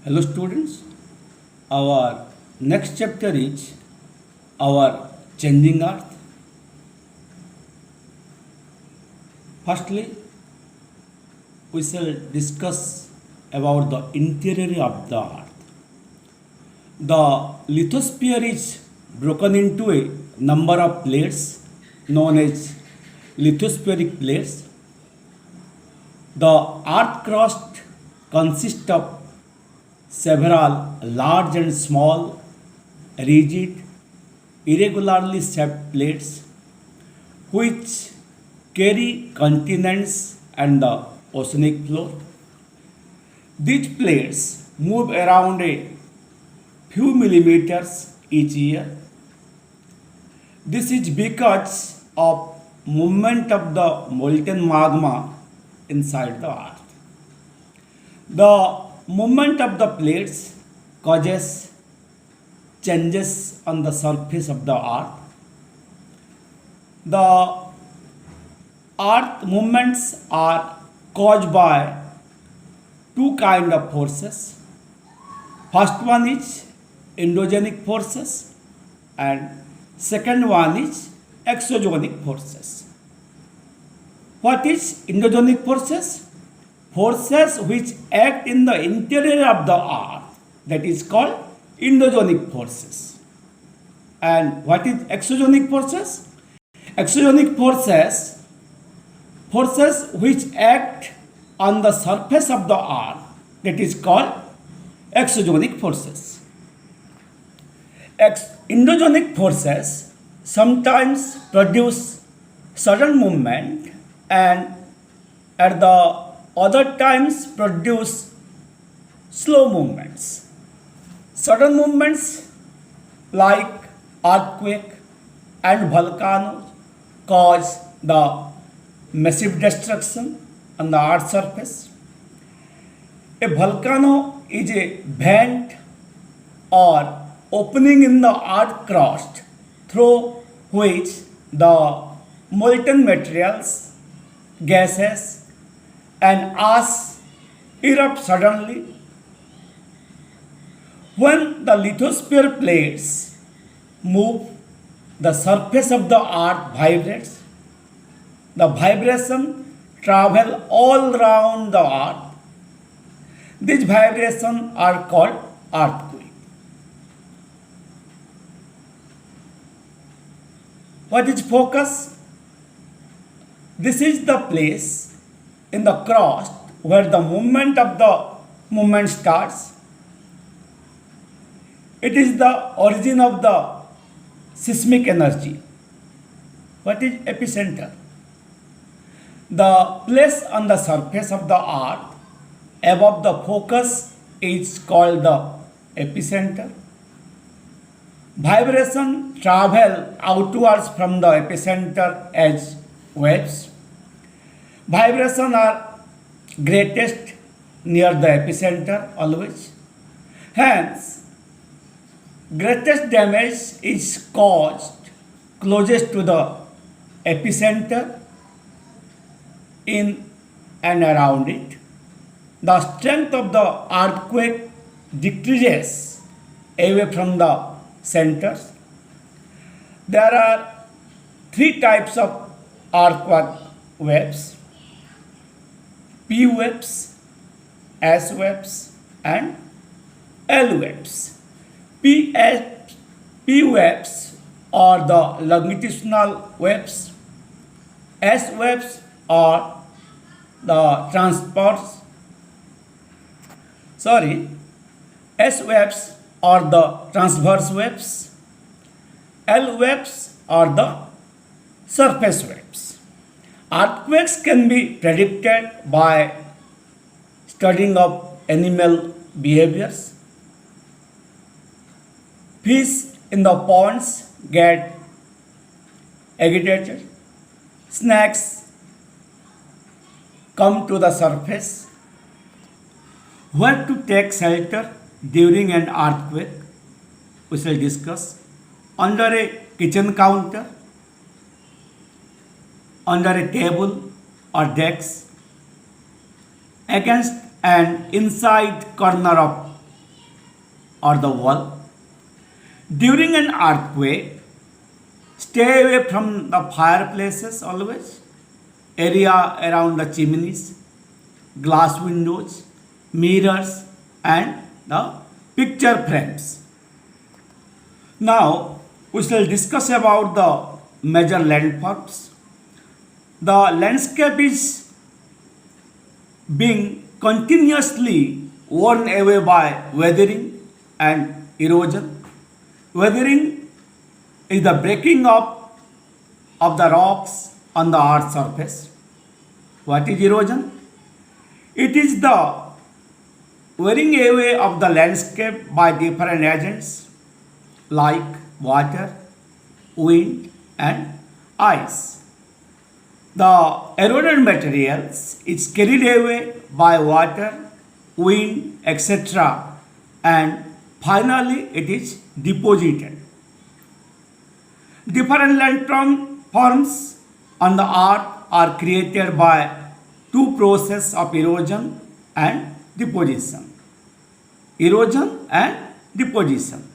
Hello students, our next chapter is our changing earth. Firstly, we shall discuss about the interior of the earth. The lithosphere is broken into a number of plates known as lithospheric plates. The earth crust consists of several large and small, rigid, irregularly shaped plates which carry continents and the oceanic floor. These plates move around a few millimeters each year. This is because of movement of the molten magma inside the earth. The movement of the plates causes changes on the surface of the earth. The earth movements are caused by two kind of forces. First one is endogenic forces and second one is exogenic forces. What is endogenic forces? Forces which act in the interior of the earth, that is called endogenic forces. And what is exogenic forces? Exogenic forces which act on the surface of the earth, that is called exogenic forces. Endogenic forces sometimes produce sudden movement and at the other times produce slow movements. Sudden movements like earthquake and volcanoes cause the massive destruction on the earth's surface. A volcano is a vent or opening in the earth crust through which the molten materials, gases, and ash erupt suddenly. When the lithosphere plates move, the surface of the earth vibrates. The vibration travel all around the earth. These vibrations are called earthquake. What is focus? This is the place in the crust where the movement starts. It is the origin of the seismic energy. What is epicenter? The place on the surface of the earth above the focus is called the epicenter. Vibration travel outwards from the epicenter as waves. Vibrations are greatest near the epicenter always. Hence, greatest damage is caused closest to the epicenter in and around it. The strength of the earthquake decreases away from the centers. There are three types of earthquake waves: P waves, S waves, and L waves. P, S, P waves are the longitudinal waves. S waves are the S waves are the transverse waves. L waves are the surface waves. Earthquakes can be predicted by studying of animal behaviors. Fish in the ponds get agitated. Snakes come to the surface. Where to take shelter during an earthquake? We shall discuss. Under a kitchen counter, under a table or desk, against an inside corner of or the wall. During an earthquake, stay away from the fireplaces always, area around the chimneys, glass windows, mirrors, and the picture frames. Now, we shall discuss about the major landforms. The landscape is being continuously worn away by weathering and erosion. Weathering is the breaking up of the rocks on the earth's surface. What is erosion? It is the wearing away of the landscape by different agents like water, wind, and ice. The eroded materials is carried away by water, wind, etc. and finally it is deposited. Different landforms on the earth are created by two processes of erosion and deposition. Erosion and deposition.